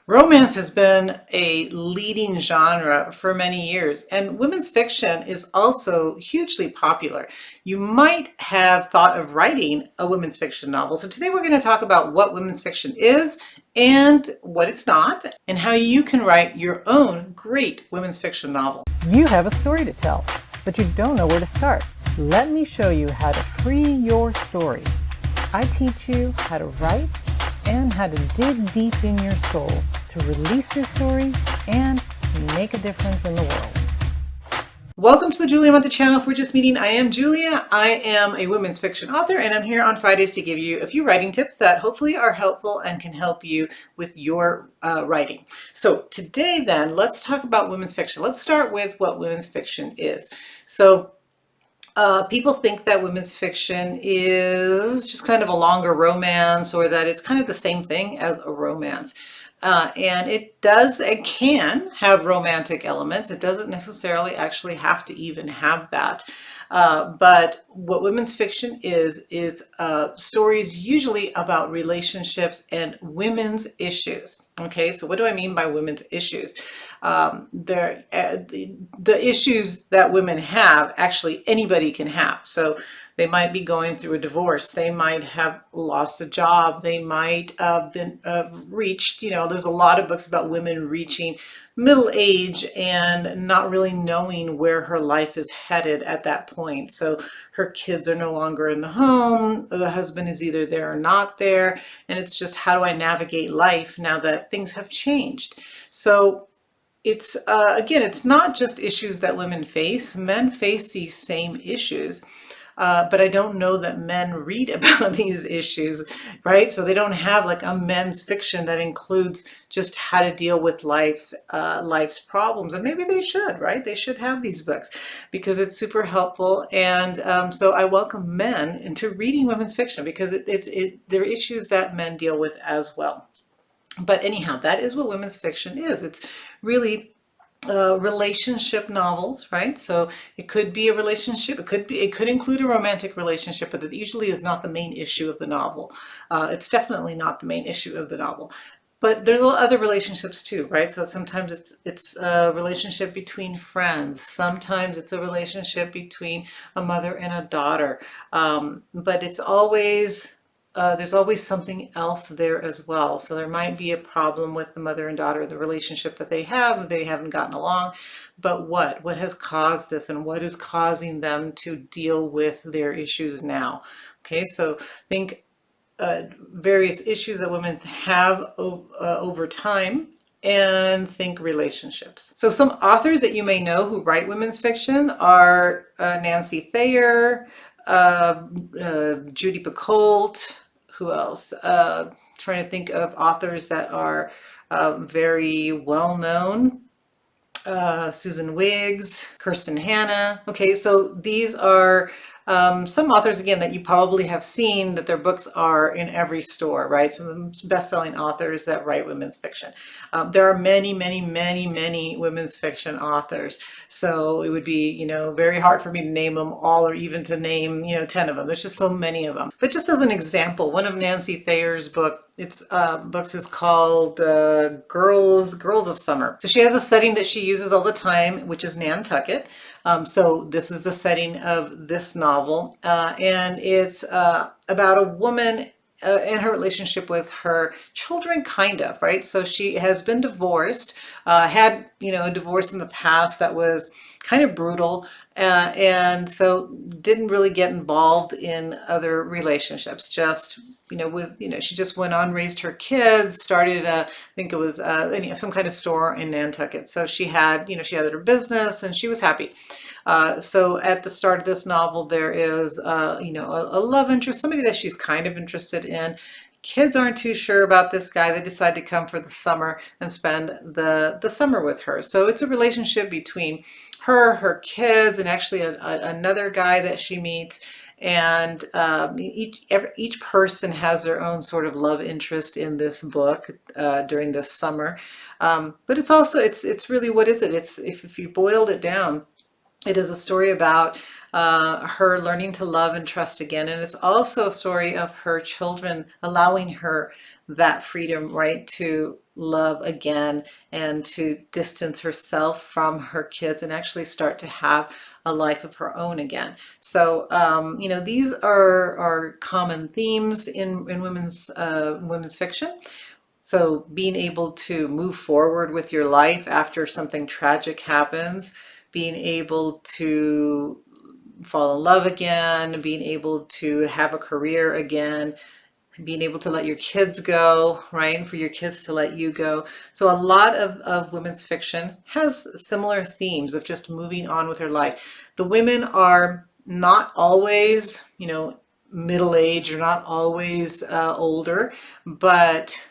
Romance has been a leading genre for many years, and women's fiction is also hugely popular. You might have thought of writing a women's fiction novel. So today we're going to talk about what women's fiction is and what it's not, and how you can write your own great women's fiction novel. You have a story to tell, but you don't know where to start. Let me show you how to free your story. I teach you how to write and how to dig deep in your soul to release your story and make a difference in the world. Welcome to the Julia Amante channel. If we're just meeting, I am Julia. I am a women's fiction author, and I'm here on Fridays to give you a few writing tips that hopefully are helpful and can help you with your writing. So today then, let's talk about women's fiction. Let's start with what women's fiction is. So people think that women's fiction is just kind of a longer romance, or that it's kind of the same thing as a romance. And it does, it can have romantic elements. It doesn't necessarily actually have to even have that. But what women's fiction is stories usually about relationships and women's issues. Okay, so what do I mean by women's issues? The issues that women have, actually anybody can have. So they might be going through a divorce. They might have lost a job. They might have been reached, there's a lot of books about women reaching middle age and not really knowing where her life is headed at that point. So her kids are no longer in the home. The husband is either there or not there. And it's just, how do I navigate life now that things have changed? So it's, again, it's not just issues that women face. Men face these same issues. But I don't know that men read about these issues, right? So they don't have like a men's fiction that includes just how to deal with life's problems. And maybe they should, right? They should have these books because it's super helpful. And so I welcome men into reading women's fiction because there are issues that men deal with as well. But anyhow, that is what women's fiction is. It's really relationship novels, right? So it could be a relationship, it could include a romantic relationship, but it usually is not the main issue of the novel. It's definitely not the main issue of the novel. But there's other relationships too, right? So sometimes it's a relationship between friends. Sometimes it's a relationship between a mother and a daughter. But it's always there's always something else there as well. So there might be a problem with the mother and daughter, the relationship that they haven't gotten along, but what has caused this, and what is causing them to deal with their issues now? Okay, so think various issues that women have over time, and think relationships. So some authors that you may know who write women's fiction are Nancy Thayer, Judy Picoult. Who else? Trying to think of authors that are very well known. Susan Wiggs, Kirsten Hanna. Okay, so these are some authors, again, that you probably have seen that their books are in every store, right? Some of them best-selling authors that write women's fiction. There are many, many, many, many women's fiction authors. So it would be, very hard for me to name them all, or even to name, 10 of them. There's just so many of them. But just as an example, one of Nancy Thayer's books is called Girls of Summer. So she has a setting that she uses all the time, which is Nantucket. So this is the setting of this novel, and it's about a woman and her relationship with her children, kind of, right? So she has been divorced, had, a divorce in the past that was kind of brutal, and so didn't really get involved in other relationships, just, she just went on, raised her kids, started, I think it was, some kind of store in Nantucket. So she had, she had her business and she was happy. So at the start of this novel, there is, a love interest, somebody that she's kind of interested in. Kids aren't too sure about this guy. They decide to come for the summer and spend the summer with her. So it's a relationship between her kids, and actually another guy that she meets. And each person has their own sort of love interest in this book during this summer. But it's also, it's really, what is it? It's, if you boiled it down, It is a story about her learning to love and trust again. And it's also a story of her children allowing her that freedom, right, to love again and to distance herself from her kids and actually start to have a life of her own again. So, these are common themes in women's fiction. So being able to move forward with your life after something tragic happens, being able to fall in love again, being able to have a career again, being able to let your kids go, right? And for your kids to let you go. So a lot of women's fiction has similar themes of just moving on with her life. The women are not always, middle age or not always older, but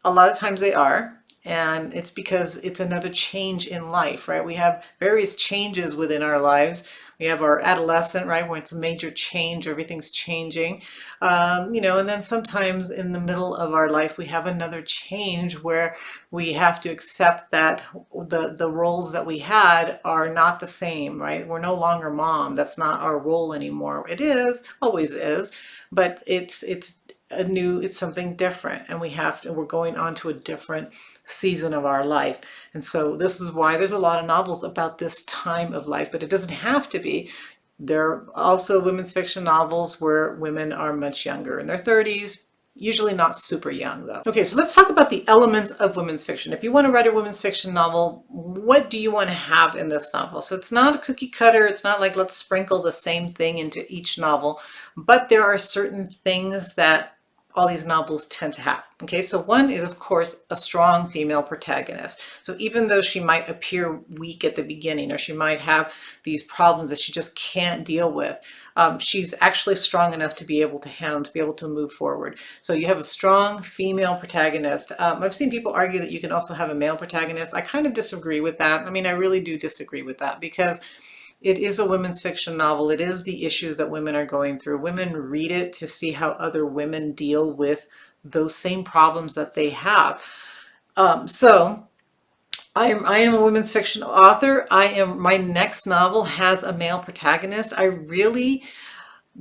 a lot of times they are. And it's because it's another change in life, right? We have various changes within our lives. We have our adolescent, right, when it's a major change, everything's changing. And then sometimes in the middle of our life, we have another change where we have to accept that the roles that we had are not the same, right? We're no longer mom. That's not our role anymore. It is, always is, but it's something different, and we're going on to a different season of our life. And so this is why there's a lot of novels about this time of life, but it doesn't have to be. There are also women's fiction novels where women are much younger, in their 30s, usually not super young though. Okay, so let's talk about the elements of women's fiction. If you want to write a women's fiction novel, what do you want to have in this novel? So it's not a cookie cutter. It's not like let's sprinkle the same thing into each novel, but there are certain things that all these novels tend to have. Okay, so one is, of course, a strong female protagonist. So even though she might appear weak at the beginning, or she might have these problems that she just can't deal with, she's actually strong enough to be able to handle, to be able to move forward. So you have a strong female protagonist. I've seen people argue that you can also have a male protagonist. I kind of disagree with that. I mean, I really do disagree with that, because it is a women's fiction novel. It is the issues that women are going through. Women read it to see how other women deal with those same problems that they have. So I am a women's fiction author. My next novel has a male protagonist. I really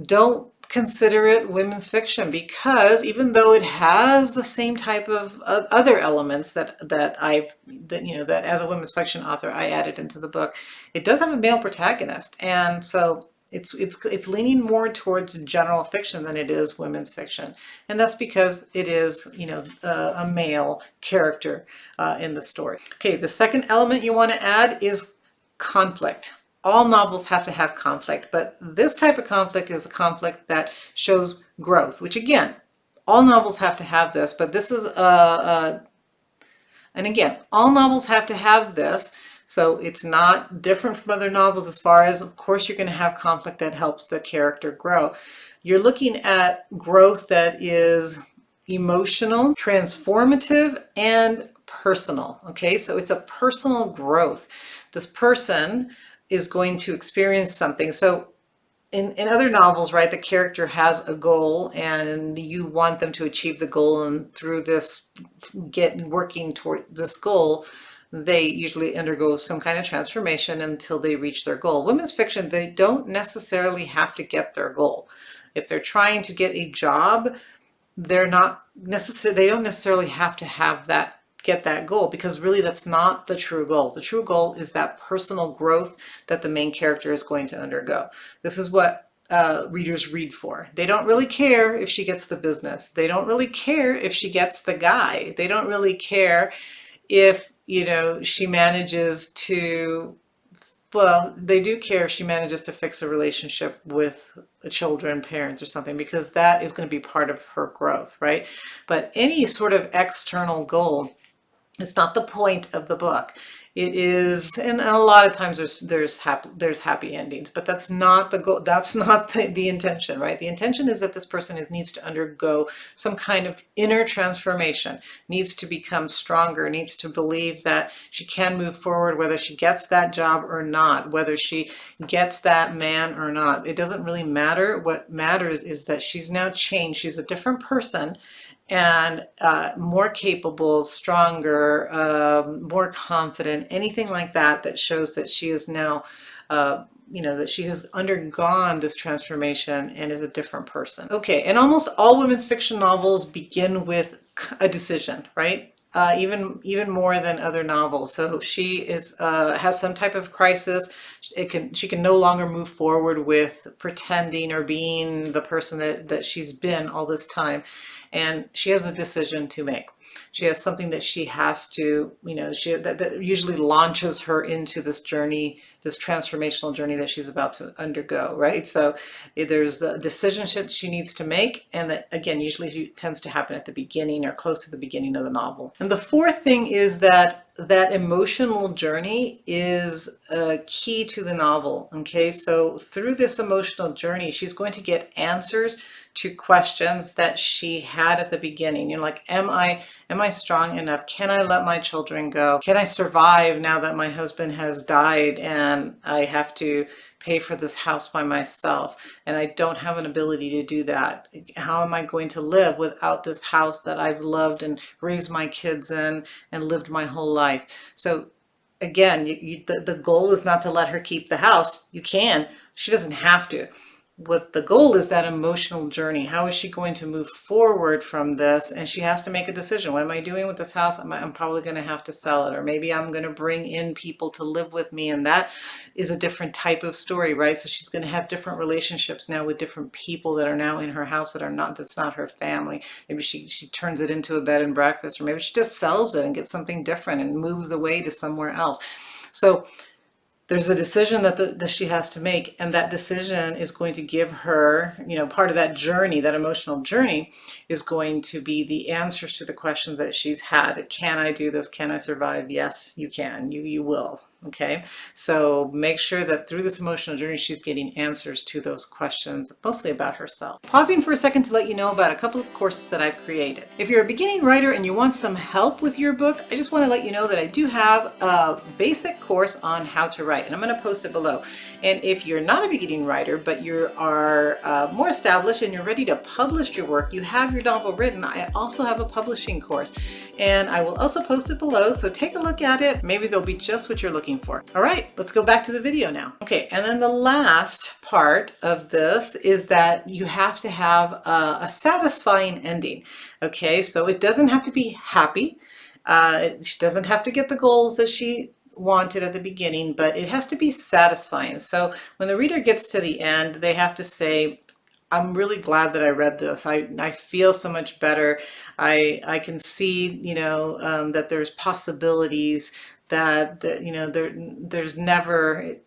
don't consider it women's fiction, because even though it has the same type of other elements that as a women's fiction author I added into the book, it does have a male protagonist. And so it's leaning more towards general fiction than it is women's fiction, and that's because it is a male character in the story. Okay, the second element you want to add is conflict. All novels have to have conflict, but this type of conflict is a conflict that shows growth, which again, all novels have to have this, but this is and again, all novels have to have this. So it's not different from other novels as far as, of course, you're going to have conflict that helps the character grow. You're looking at growth that is emotional, transformative, and personal. Okay, so it's a personal growth. This person is going to experience something. So in other novels, right, the character has a goal and you want them to achieve the goal, and through this working toward this goal, they usually undergo some kind of transformation until they reach their goal. Women's fiction, they don't necessarily have to get their goal. If they're trying to get a job, they don't necessarily have to get that goal, because really that's not the true goal. The true goal is that personal growth that the main character is going to undergo. This is what readers read for. They don't really care if she gets the business. They don't really care if she gets the guy. They don't really care if she manages to, well, they do care if she manages to fix a relationship with children, parents, or something, because that is going to be part of her growth, right? But any sort of external goal, it's not the point of the book. It is, and a lot of times there's happy endings, but that's not the goal. That's not the intention, right? The intention is that this person needs to undergo some kind of inner transformation, needs to become stronger, needs to believe that she can move forward, whether she gets that job or not, whether she gets that man or not. It doesn't really matter. What matters is that she's now changed. She's a different person, and more capable, stronger, more confident, anything like that, that shows that she is now that she has undergone this transformation and is a different person. Okay, and almost all women's fiction novels begin with a decision, right? Even more than other novels. So she is has some type of crisis. She can no longer move forward with pretending or being the person that she's been all this time, and she has a decision to make. She has something that she has to, that usually launches her into this journey, this transformational journey that she's about to undergo, right? So there's a decision she needs to make, and that again usually tends to happen at the beginning or close to the beginning of the novel. And the fourth thing is that emotional journey is key to the novel. Okay, so through this emotional journey, she's going to get answers to questions that she had at the beginning. Like, am I strong enough? Can I let my children go? Can I survive now that my husband has died and I have to pay for this house by myself and I don't have an ability to do that? How am I going to live without this house that I've loved and raised my kids in and lived my whole life? So again, the goal is not to let her keep the house. You can. She doesn't have to. What the goal is, that emotional journey. How is she going to move forward from this? And she has to make a decision. What am I doing with this house? I'm probably going to have to sell it, or maybe I'm going to bring in people to live with me, and that is a different type of story, right? So she's going to have different relationships now with different people that are now in her house that's not her family. Maybe she turns it into a bed and breakfast, or maybe she just sells it and gets something different and moves away to somewhere else. So there's a decision that she has to make, and that decision is going to give her, part of that journey, that emotional journey is going to be the answers to the questions that she's had. Can I do this? Can I survive? Yes, you can. You will. Okay, so make sure that through this emotional journey, she's getting answers to those questions, mostly about herself. Pausing for a second to let you know about a couple of courses that I've created. If you're a beginning writer and you want some help with your book, I just want to let you know that I do have a basic course on how to write, and I'm going to post it below. And if you're not a beginning writer, but you are more established and you're ready to publish your work, you have your novel written, I also have a publishing course, and I will also post it below, so take a look at it. Maybe they'll be just what you're looking for. All right, let's go back to the video now. Okay, and then the last part of this is that you have to have a satisfying ending. Okay, so it doesn't have to be happy. She doesn't have to get the goals that she wanted at the beginning, but it has to be satisfying. So when the reader gets to the end, they have to say, I'm really glad that I read this. I feel so much better. I can see, that there's possibilities, that there's never,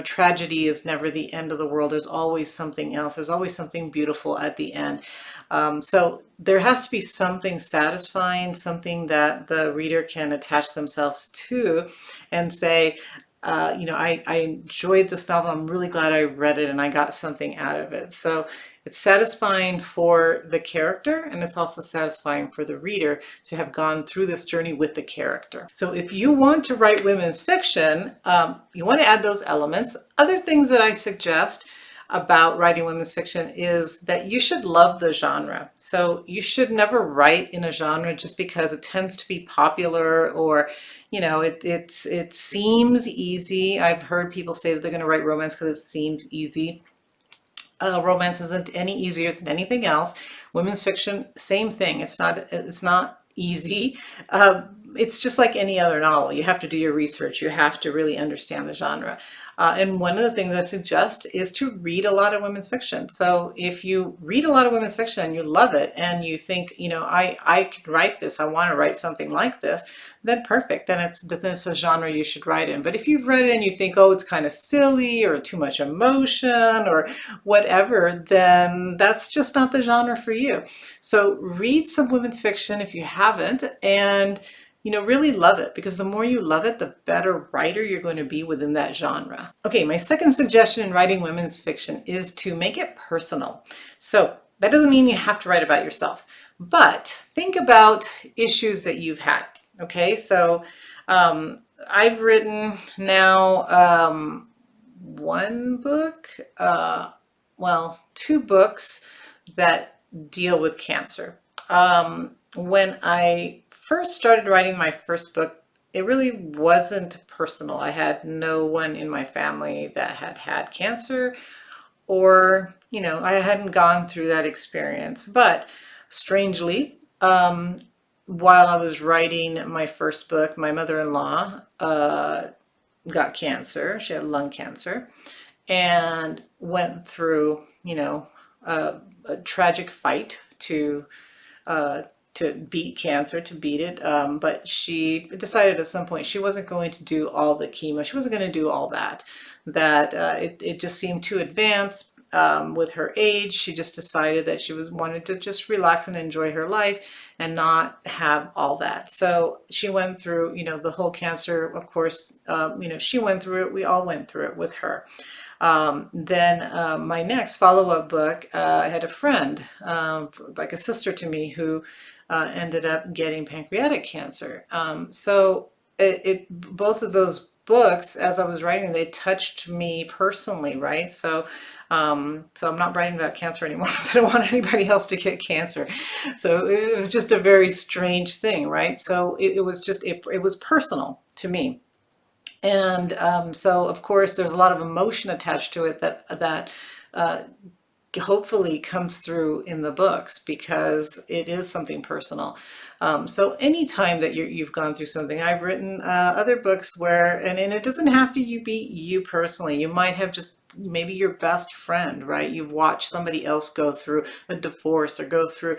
tragedy is never the end of the world. There's always something else. There's always something beautiful at the end. So there has to be something satisfying, something that the reader can attach themselves to and say, I enjoyed this novel. I'm really glad I read it and I got something out of it. So it's satisfying for the character, and it's also satisfying for the reader to have gone through this journey with the character. So if you want to write women's fiction, you want to add those elements. Other things that I suggest about writing women's fiction is that you should love the genre. So you should never write in a genre just because it tends to be popular, or it seems easy. I've heard people say that they're going to write romance because it seems easy. Romance isn't any easier than anything else. Women's fiction, same thing. It's not easy. It's just like any other novel. You have to do your research. You have to really understand the genre. And one of the things I suggest is to read a lot of women's fiction. So if you read a lot of women's fiction and you love it and you think, I can write this, I want to write something like this, then perfect. Then it's a genre you should write in. But if you've read it and you think, oh, it's kind of silly or too much emotion or whatever, then that's just not the genre for you. So read some women's fiction if you haven't, and really love it, because the more you love it, the better writer you're going to be within that genre. Okay, my second suggestion in writing women's fiction is to make it personal. So that doesn't mean you have to write about yourself, but think about issues that you've had. Okay, so I've written now one book, two books that deal with cancer. When I first started writing my first book, it really wasn't personal. I had no one in my family that had had cancer, or, I hadn't gone through that experience. But strangely, while I was writing my first book, my mother-in-law got cancer. She had lung cancer and went through, a tragic fight uh, to beat cancer, to beat it. But she decided at some point she wasn't going to do all the chemo. She wasn't going to do all that. It just seemed too advanced. With her age, she just decided that she wanted to just relax and enjoy her life and not have all that. So she went through, the whole cancer. Of course, she went through it. We all went through it with her. Then my next follow-up book, I had a friend, like a sister to me, who ended up getting pancreatic cancer. So both of those books, as I was writing, they touched me personally, right? So I'm not writing about cancer anymore because I don't want anybody else to get cancer. So it was just a very strange thing, right? So it was just, it was personal to me. And so, of course, there's a lot of emotion attached to it that uh, hopefully comes through in the books because it is something personal. So anytime that you've gone through something, I've written other books where, and it doesn't have to be you personally. You might have just maybe your best friend, right? You've watched somebody else go through a divorce or go through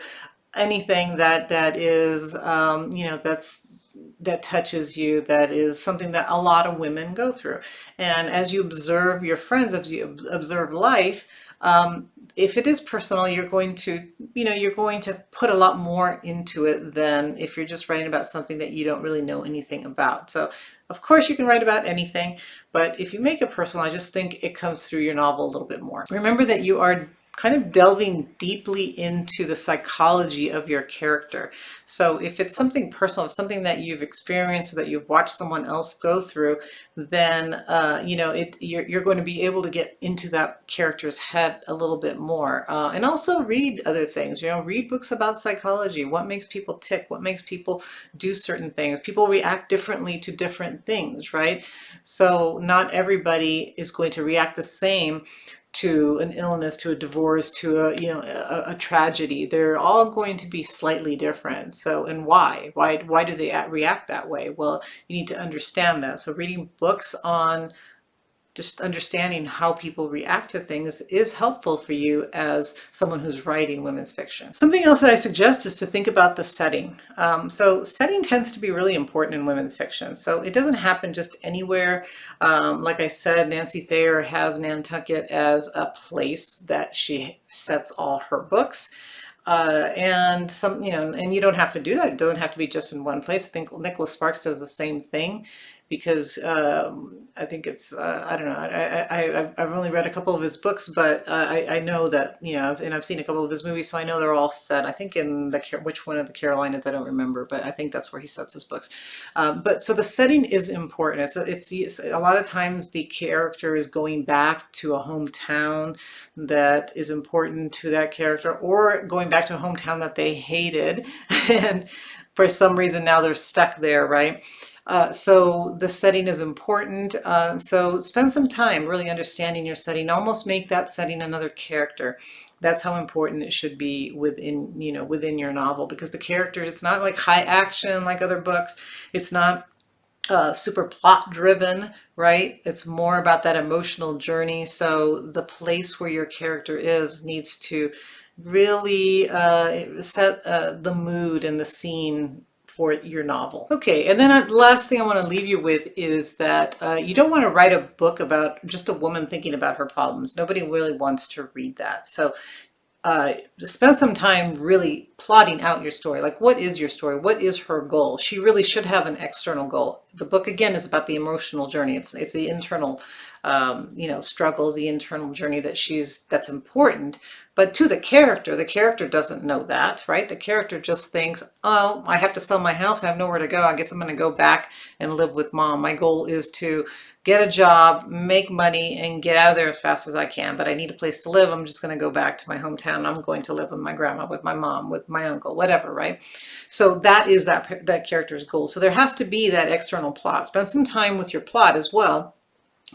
anything that is, that touches you, that is something that a lot of women go through. And as you observe your friends, as you observe life, if it is personal, you're going to put a lot more into it than if you're just writing about something that you don't really know anything about. So of course you can write about anything, but if you make it personal, I just think it comes through your novel a little bit more. Remember that you are kind of delving deeply into the psychology of your character. So if it's something personal, if something that you've experienced or that you've watched someone else go through, then you're going to be able to get into that character's head a little bit more. And also read other things. Read books about psychology. What makes people tick? What makes people do certain things? People react differently to different things, right? So not everybody is going to react the same to an illness, to a divorce, to a tragedy. They're all going to be slightly different. So, and why do they react that way? Well, you need to understand that. So reading books on just understanding how people react to things is helpful for you as someone who's writing women's fiction. Something else that I suggest is to think about the setting. So setting tends to be really important in women's fiction. So it doesn't happen just anywhere. Like I said, Nancy Thayer has Nantucket as a place that she sets all her books. And and you don't have to do that. It doesn't have to be just in one place. I think Nicholas Sparks does the same thing because I think it's I don't know. I've only read a couple of his books, but I know that and I've seen a couple of his movies, so I know they're all set. I think in which one of the Carolinas, I don't remember, but I think that's where he sets his books. But so the setting is important. It's a lot of times the character is going back to a hometown that is important to that character, or going back to a hometown that they hated, and for some reason now they're stuck there, right? So the setting is important. So spend some time really understanding your setting. Almost make that setting another character. That's how important it should be within your novel, because the characters, it's not like high action like other books. It's not super plot driven, right? It's more about that emotional journey. So the place where your character is needs to really set the mood and the scene for your novel. Okay, and then last thing I want to leave you with is that you don't want to write a book about just a woman thinking about her problems. Nobody really wants to read that. So spend some time really plotting out your story. Like, what is your story? What is her goal? She really should have an external goal. the book again is about the emotional journey. It's the internal, struggle, the internal journey that's important. But to the character doesn't know that, right? The character just thinks, oh, I have to sell my house. I have nowhere to go. I guess I'm going to go back and live with mom. My goal is to get a job, make money, and get out of there as fast as I can. But I need a place to live. I'm just going to go back to my hometown. I'm going to live with my grandma, with my mom, with my uncle, whatever, right? So that is that character's goal. So there has to be that external plot. Spend some time with your plot as well,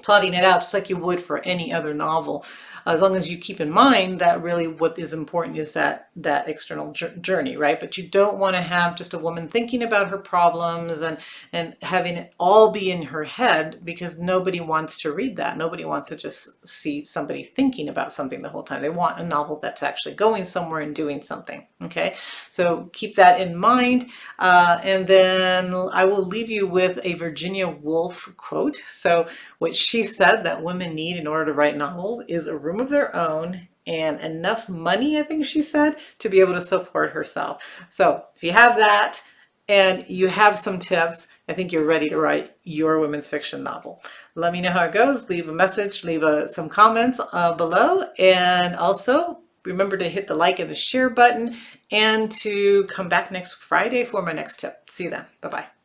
plotting it out just like you would for any other novel, as long as you keep in mind that really what is important is that external journey, right? But you don't want to have just a woman thinking about her problems and having it all be in her head, because nobody wants to read that. Nobody wants to just see somebody thinking about something the whole time. They want a novel that's actually going somewhere and doing something. Okay, so keep that in mind. And then I will leave you with a Virginia Woolf quote. So what she said that women need in order to write novels is a room of their own and enough money, I think she said, to be able to support herself. So if you have that and you have some tips, I think you're ready to write your women's fiction novel. Let me know how it goes. Leave a message, leave some comments below, and also remember to hit the like and the share button, and to come back next Friday for my next tip. See you then. Bye-bye.